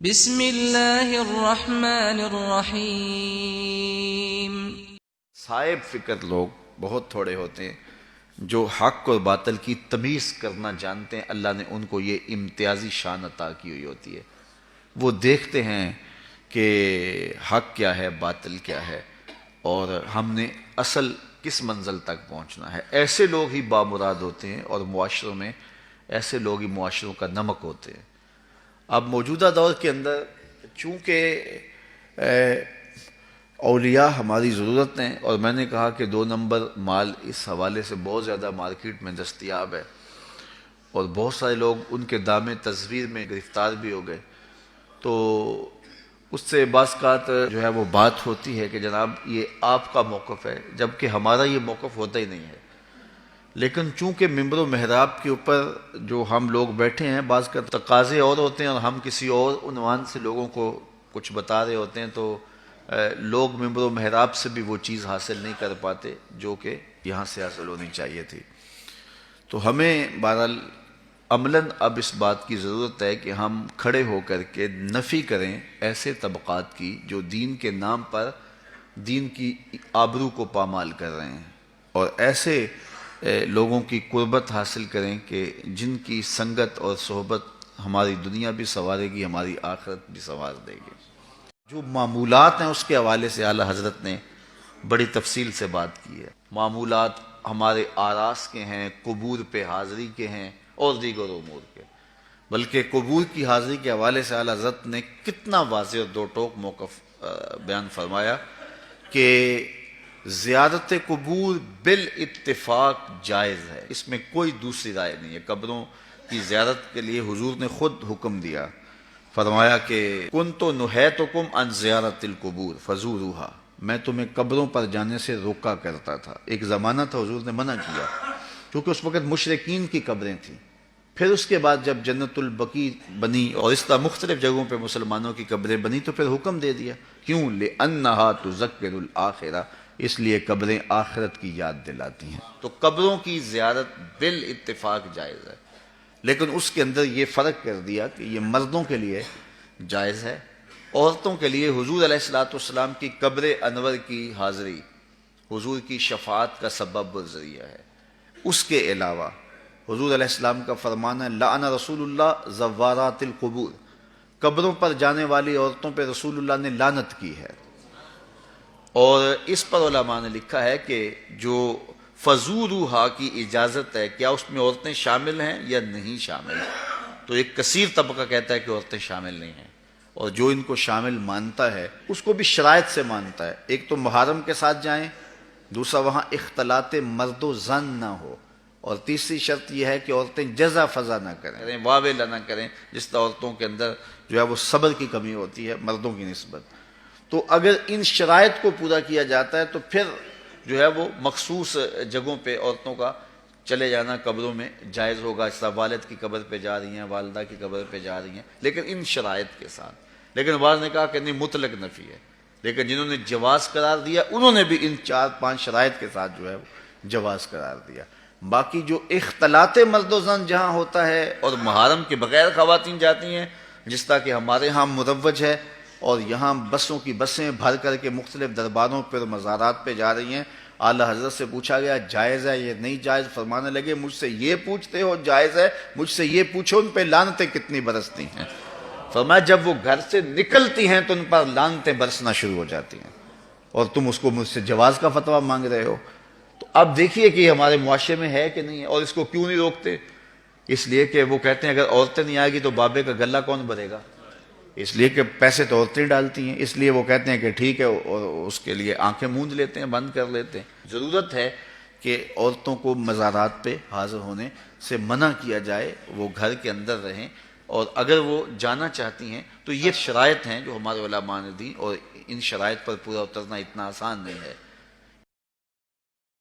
بسم اللہ الرحمن الرحیم۔ صاحب فکر لوگ بہت تھوڑے ہوتے ہیں جو حق اور باطل کی تمیز کرنا جانتے ہیں۔ اللہ نے ان کو یہ امتیازی شان عطا کی ہوئی ہوتی ہے، وہ دیکھتے ہیں کہ حق کیا ہے باطل کیا ہے اور ہم نے اصل کس منزل تک پہنچنا ہے۔ ایسے لوگ ہی بامراد ہوتے ہیں اور معاشروں میں ایسے لوگ ہی معاشروں کا نمک ہوتے ہیں۔ اب موجودہ دور کے اندر چونکہ اولیاء ہماری ضرورت ہیں، اور میں نے کہا کہ 2 نمبر مال اس حوالے سے بہت زیادہ مارکیٹ میں دستیاب ہے اور بہت سارے لوگ ان کے دام تزویر میں گرفتار بھی ہو گئے، تو اس سے بعض اوقات جو ہے وہ بات ہوتی ہے کہ جناب یہ آپ کا موقف ہے، جبکہ ہمارا یہ موقف ہوتا ہی نہیں ہے۔ لیکن چونکہ ممبر و محراب کے اوپر جو ہم لوگ بیٹھے ہیں، بعض کا تقاضے اور ہوتے ہیں اور ہم کسی اور عنوان سے لوگوں کو کچھ بتا رہے ہوتے ہیں، تو لوگ ممبر و محراب سے بھی وہ چیز حاصل نہیں کر پاتے جو کہ یہاں سے حاصل ہونی چاہیے تھی۔ تو ہمیں بہرحال عملاً اب اس بات کی ضرورت ہے کہ ہم کھڑے ہو کر کے نفی کریں ایسے طبقات کی جو دین کے نام پر دین کی آبرو کو پامال کر رہے ہیں، اور ایسے لوگوں کی قربت حاصل کریں کہ جن کی سنگت اور صحبت ہماری دنیا بھی سنوارے گی، ہماری آخرت بھی سنوار دے گی۔ جو معمولات ہیں اس کے حوالے سے اعلیٰ حضرت نے بڑی تفصیل سے بات کی ہے۔ معمولات ہمارے آراس کے ہیں، قبور پہ حاضری کے ہیں اور دیگر امور کے، بلکہ قبور کی حاضری کے حوالے سے اعلیٰ حضرت نے کتنا واضح اور دو ٹوک موقف بیان فرمایا کہ زیارت قبور بالاتفاق جائز ہے، اس میں کوئی دوسری رائے نہیں ہے۔ قبروں کی زیارت کے لیے حضور نے خود حکم دیا، فرمایا کہ کنت نہیتکم عن زیارت القبور فزوروها، میں تمہیں قبروں پر جانے سے روکا کرتا تھا۔ ایک زمانہ تھا حضور نے منع کیا کیونکہ اس وقت مشرکین کی قبریں تھیں، پھر اس کے بعد جب جنت البقیع بنی اور اس طرح مختلف جگہوں پہ مسلمانوں کی قبریں بنی تو پھر حکم دے دیا، کیوں؟ لأنہا تذکر الآخرہ، اس لیے قبریں آخرت کی یاد دلاتی ہیں۔ تو قبروں کی زیارت بالاتفاق جائز ہے، لیکن اس کے اندر یہ فرق کر دیا کہ یہ مردوں کے لیے جائز ہے، عورتوں کے لیے حضور علیہ السلام کی قبر انور کی حاضری حضور کی شفاعت کا سبب و ذریعہ ہے۔ اس کے علاوہ حضور علیہ السلام کا فرمانا ہے لعن رسول اللہ زوارات القبور، قبروں پر جانے والی عورتوں پہ رسول اللہ نے لعنت کی ہے، اور اس پر علماء نے لکھا ہے کہ جو فزوروہا کی اجازت ہے، کیا اس میں عورتیں شامل ہیں یا نہیں شامل؟ تو ایک کثیر طبقہ کہتا ہے کہ عورتیں شامل نہیں ہیں، اور جو ان کو شامل مانتا ہے اس کو بھی شرائط سے مانتا ہے۔ ایک تو محرم کے ساتھ جائیں، دوسرا وہاں اختلاط مرد و زن نہ ہو، اور تیسری شرط یہ ہے کہ عورتیں جزا فضا نہ کریں، واویلا نہ کریں، جس طرح عورتوں کے اندر جو ہے وہ صبر کی کمی ہوتی ہے مردوں کی نسبت۔ تو اگر ان شرائط کو پورا کیا جاتا ہے تو پھر جو ہے وہ مخصوص جگہوں پہ عورتوں کا چلے جانا قبروں میں جائز ہوگا، اس طرح والد کی قبر پہ جا رہی ہیں، والدہ کی قبر پہ جا رہی ہیں، لیکن ان شرائط کے ساتھ۔ لیکن بعض نے کہا کہ نہیں مطلق نفی ہے، لیکن جنہوں نے جواز قرار دیا انہوں نے بھی ان 4-5 شرائط کے ساتھ جو ہے وہ جواز قرار دیا۔ باقی جو اختلاط مرد و زن جہاں ہوتا ہے اور محارم کے بغیر خواتین جاتی ہیں، جس طرح کہ ہمارے ہاں مروج ہے، اور یہاں بسوں کی بسیں بھر کر کے مختلف درباروں پر مزارات پہ جا رہی ہیں، اعلیٰ حضرت سے پوچھا گیا جائز ہے یہ نہیں جائز؟ فرمانے لگے مجھ سے یہ پوچھتے ہو جائز ہے، مجھ سے یہ پوچھو ان پہ لعنتیں کتنی برستی ہیں۔ فرمایا جب وہ گھر سے نکلتی ہیں تو ان پر لعنتیں برسنا شروع ہو جاتی ہیں، اور تم اس کو مجھ سے جواز کا فتویٰ مانگ رہے ہو۔ تو اب دیکھیے کہ یہ ہمارے معاشرے میں ہے کہ نہیں ہے، اور اس کو کیوں نہیں روکتے؟ اس لیے کہ وہ کہتے ہیں اگر عورتیں نہیں آئے گی تو بابے کا گلہ کون بھرے گا، اس لیے کہ پیسے تو عورتیں ڈالتی ہیں، اس لیے وہ کہتے ہیں کہ ٹھیک ہے، اور اس کے لیے آنکھیں موند لیتے ہیں، بند کر لیتے ہیں۔ ضرورت ہے کہ عورتوں کو مزارات پہ حاضر ہونے سے منع کیا جائے، وہ گھر کے اندر رہیں، اور اگر وہ جانا چاہتی ہیں تو یہ شرائط ہیں جو ہمارے علماء نے دی، اور ان شرائط پر پورا اترنا اتنا آسان نہیں ہے۔